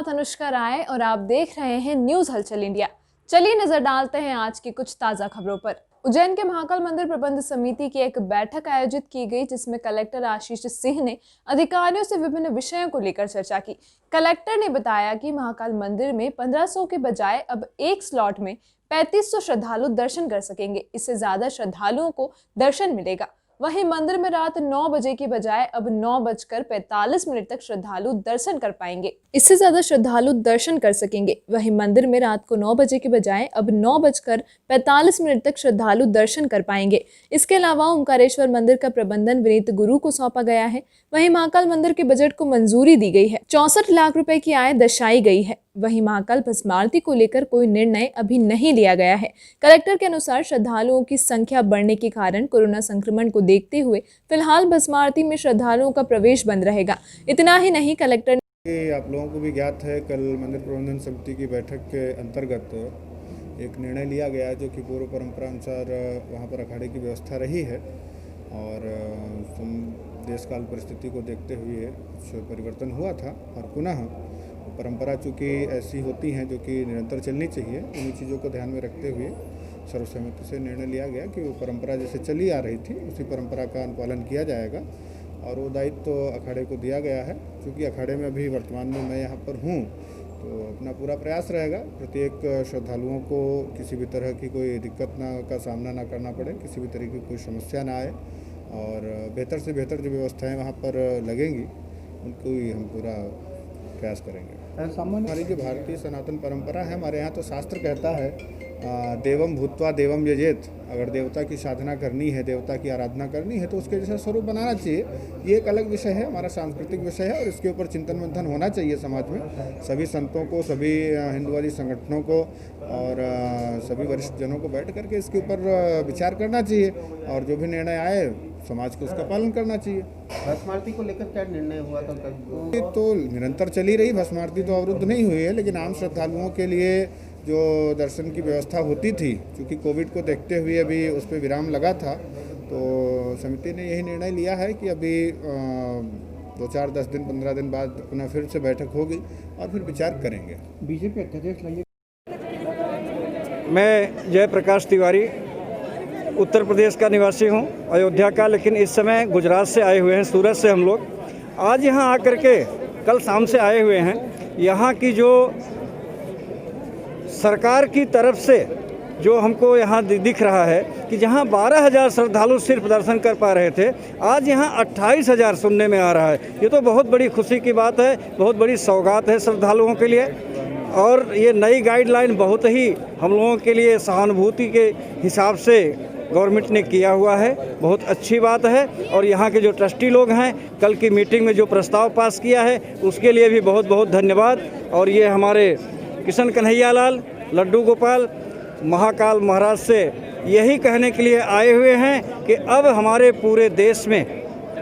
साथ अनुष्का राय और आप देख रहे हैं न्यूज हलचल इंडिया। चलिए नजर डालते हैं आज की कुछ ताजा खबरों पर। उज्जैन के महाकाल मंदिर प्रबंध समिति की एक बैठक आयोजित की गई, जिसमें कलेक्टर आशीष सिंह ने अधिकारियों से विभिन्न विषयों को लेकर चर्चा की। कलेक्टर ने बताया कि महाकाल मंदिर में 1500 के बजाय अब एक स्लॉट में 3500 श्रद्धालु दर्शन कर सकेंगे। इससे ज्यादा श्रद्धालुओं को दर्शन मिलेगा। वहीं मंदिर में रात 9 बजे की बजाय अब 9:45 तक श्रद्धालु दर्शन कर पाएंगे। इससे ज्यादा श्रद्धालु दर्शन कर सकेंगे। वहीं मंदिर में रात को 9 बजे की बजाय अब 9:45 तक श्रद्धालु दर्शन कर पाएंगे। इसके अलावा ओंकारेश्वर मंदिर का प्रबंधन विनीत गुरु को सौंपा गया है। वहीं महाकाल मंदिर के बजट को मंजूरी दी गई है। 64 लाख रुपए की आय दर्शाई गई है। वहीं महाकाल भस्म आरती को लेकर कोई निर्णय अभी नहीं लिया गया है। कलेक्टर के अनुसार श्रद्धालुओं की संख्या बढ़ने के कारण कोरोना संक्रमण को देखते हुए फिलहाल भस्म आरती में श्रद्धालुओं का प्रवेश बंद रहेगा। इतना ही नहीं, कलेक्टर ने आप लोगों को भी ज्ञात है, कल मंदिर प्रबंधन समिति की बैठक के अंतर्गत एक निर्णय लिया गया जो कि पूर्व परंपरा अनुसार वहाँ पर अखाड़े की व्यवस्था रही है और देश काल परिस्थिति को देखते हुए कुछ परिवर्तन हुआ था और पुनः परंपरा चूँकि ऐसी होती हैं जो कि निरंतर चलनी चाहिए, उन्हीं चीज़ों को ध्यान में रखते हुए सर्वसम्मति से निर्णय लिया गया कि वो परंपरा जैसे चली आ रही थी उसी परंपरा का अनुपालन किया जाएगा और वो दायित्व तो अखाड़े को दिया गया है। क्योंकि अखाड़े में अभी वर्तमान में मैं यहाँ पर हूँ तो अपना पूरा प्रयास रहेगा प्रत्येक श्रद्धालुओं को किसी भी तरह की कोई दिक्कत का सामना ना करना पड़े, किसी भी तरह की कोई समस्या ना आए और बेहतर से बेहतर जो व्यवस्थाएं वहाँ पर लगेंगी उनको ही हम पूरा प्रयास करेंगे। हमारी जो भारतीय सनातन परंपरा है, हमारे यहाँ तो शास्त्र कहता है देवम भूत्वा देवम यजेत। अगर देवता की साधना करनी है, देवता की आराधना करनी है तो उसके जैसा स्वरूप बनाना चाहिए। ये एक अलग विषय है, हमारा सांस्कृतिक विषय है और इसके ऊपर चिंतन मंथन होना चाहिए समाज में। सभी संतों को, सभी हिंदुवादी संगठनों को और सभी वरिष्ठ जनों को बैठ करके इसके ऊपर विचार करना चाहिए और जो भी निर्णय आए समाज को उसका पालन करना चाहिए। भस्म आरती को लेकर क्या निर्णय हुआ था? तो निरंतर चली रही भस्म आरती तो अवरुद्ध नहीं हुई है, लेकिन आम श्रद्धालुओं के लिए जो दर्शन की व्यवस्था होती थी, क्योंकि कोविड को देखते हुए अभी उस पर विराम लगा था, तो समिति ने यही निर्णय लिया है कि अभी 2-4 10 दिन 15 दिन बाद पुनः फिर से बैठक होगी और फिर विचार करेंगे। बीजेपी अध्यक्ष मैं जयप्रकाश तिवारी उत्तर प्रदेश का निवासी हूं, अयोध्या का, लेकिन इस समय गुजरात से आए हुए हैं, सूरत से हम लोग आज यहां आकर के कल शाम से आए हुए हैं। यहां की जो सरकार की तरफ से जो हमको यहाँ दिख रहा है कि जहाँ 12,000 श्रद्धालु सिर्फ दर्शन कर पा रहे थे, आज यहाँ 28,000 सुनने में आ रहा है। ये तो बहुत बड़ी खुशी की बात है, बहुत बड़ी सौगात है श्रद्धालुओं के लिए और ये नई गाइडलाइन बहुत ही हम लोगों के लिए सहानुभूति के हिसाब से गवर्नमेंट ने किया हुआ है, बहुत अच्छी बात है। और यहाँ के जो ट्रस्टी लोग हैं, कल की मीटिंग में जो प्रस्ताव पास किया है उसके लिए भी बहुत बहुत धन्यवाद। और ये हमारे किशन कन्हैया लाल, लड्डू गोपाल महाकाल महाराज से यही कहने के लिए आए हुए हैं कि अब हमारे पूरे देश में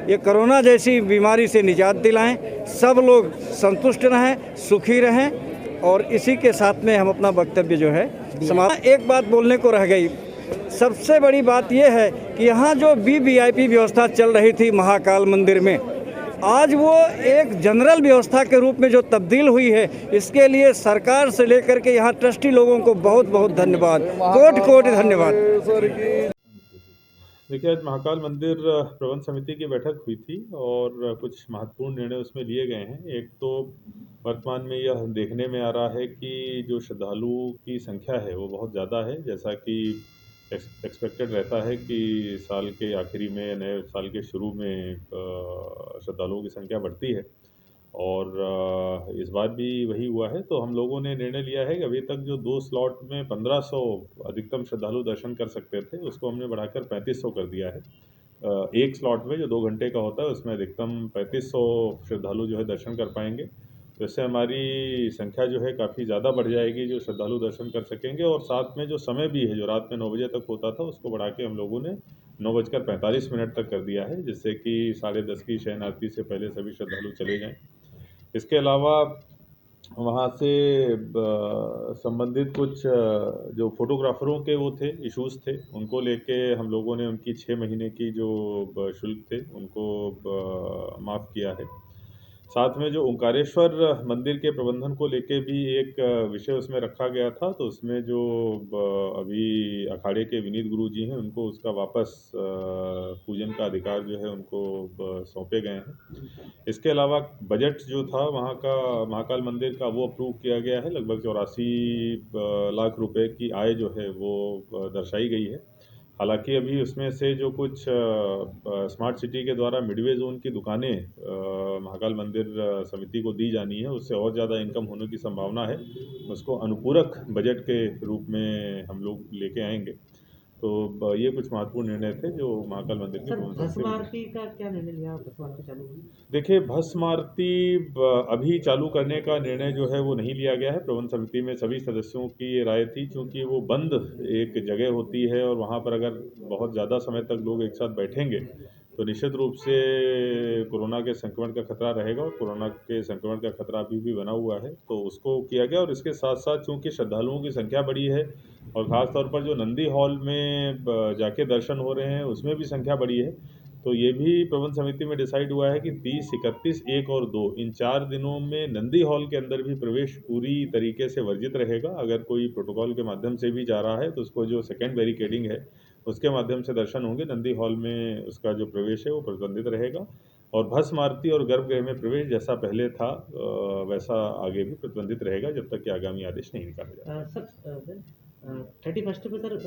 ये कोरोना जैसी बीमारी से निजात दिलाएं, सब लोग संतुष्ट रहें, सुखी रहें और इसी के साथ में हम अपना वक्तव्य जो है समाप्त। एक बात बोलने को रह गई, सबसे बड़ी बात यह है कि यहाँ जो वीवीआईपी व्यवस्था चल रही थी महाकाल मंदिर में, आज वो एक जनरल व्यवस्था के रूप में जो तब्दील हुई है, इसके लिए सरकार से लेकर के यहाँ ट्रस्टी लोगों को बहुत बहुत धन्यवाद, कोटि कोटि धन्यवाद। देखिए, आज महाकाल मंदिर प्रबंध समिति की बैठक हुई थी और कुछ महत्वपूर्ण निर्णय उसमें लिए गए हैं। एक तो वर्तमान में यह देखने में आ रहा है कि जो श्रद्धालुओं की संख्या है वो बहुत ज़्यादा है, जैसा कि एक्सपेक्टेड रहता है कि साल के आखिरी में, नए साल के शुरू में श्रद्धालुओं की संख्या बढ़ती है और इस बार भी वही हुआ है। तो हम लोगों ने निर्णय लिया है कि अभी तक जो 2 स्लॉट में 1500 अधिकतम श्रद्धालु दर्शन कर सकते थे, उसको हमने बढ़ाकर 3500 कर दिया है। एक स्लॉट में जो 2 घंटे का होता है उसमें अधिकतम 3500 श्रद्धालु जो है दर्शन कर पाएंगे। तो इससे हमारी संख्या जो है काफ़ी ज़्यादा बढ़ जाएगी जो श्रद्धालु दर्शन कर सकेंगे। और साथ में जो समय भी है, जो रात में 9 बजे तक होता था, उसको बढ़ा के हम लोगों ने 9:45 तक कर दिया है, जिससे कि 10:30 की शयन आरती से पहले सभी श्रद्धालु चले जाएं। इसके अलावा वहाँ से संबंधित कुछ जो फोटोग्राफरों के वो थे, इश्यूज़ थे, उनको लेके हम लोगों ने उनकी 6 महीने की जो शुल्क थे उनको माफ़ किया है। साथ में जो ओंकारेश्वर मंदिर के प्रबंधन को लेके भी एक विषय उसमें रखा गया था, तो उसमें जो अभी अखाड़े के विनीत गुरु जी हैं उनको उसका वापस पूजन का अधिकार जो है उनको सौंपे गए हैं। इसके अलावा बजट जो था वहाँ का महाकाल मंदिर का वो अप्रूव किया गया है। लगभग 84 लाख रुपए की आय जो है वो दर्शाई गई है। हालांकि अभी उसमें से जो कुछ स्मार्ट सिटी के द्वारा मिडवे जोन की दुकानें महाकाल मंदिर समिति को दी जानी है, उससे और ज़्यादा इनकम होने की संभावना है। उसको अनुपूरक बजट के रूप में हम लोग लेके आएंगे। तो ये कुछ महत्वपूर्ण निर्णय थे जो महाकाल मंदिर के सर, प्रबंधन भस्म समिति ने। आरती का क्या निर्णय लिया? भस्म आरती चालू हुई? देखिए, भस्म आरती अभी चालू करने का निर्णय जो है वो नहीं लिया गया है। प्रबंध समिति में सभी सदस्यों की ये राय थी, क्योंकि वो बंद एक जगह होती है और वहाँ पर अगर बहुत ज़्यादा समय तक लोग एक साथ बैठेंगे तो निश्चित रूप से कोरोना के संक्रमण का खतरा रहेगा, और कोरोना के संक्रमण का खतरा अभी भी बना हुआ है, तो उसको किया गया। और इसके साथ साथ चूँकि श्रद्धालुओं की संख्या बड़ी है और ख़ास तौर पर जो नंदी हॉल में जाके दर्शन हो रहे हैं उसमें भी संख्या बड़ी है, तो ये भी प्रबंध समिति में डिसाइड हुआ है कि 30, 31, 1 और 2 इन 4 दिनों में नंदी हॉल के अंदर भी प्रवेश पूरी तरीके से वर्जित रहेगा। अगर कोई प्रोटोकॉल के माध्यम से भी जा रहा है तो उसको जो सेकेंड बैरिकेडिंग है उसके माध्यम से दर्शन होंगे। नंदी हॉल में उसका जो प्रवेश है वो प्रतिबंधित रहेगा, और भस्म आरती और गर्भगृह में प्रवेश जैसा पहले था वैसा आगे भी प्रतिबंधित रहेगा जब तक कि आगामी आदेश नहीं निकाले जाते। सर, 31st पे सर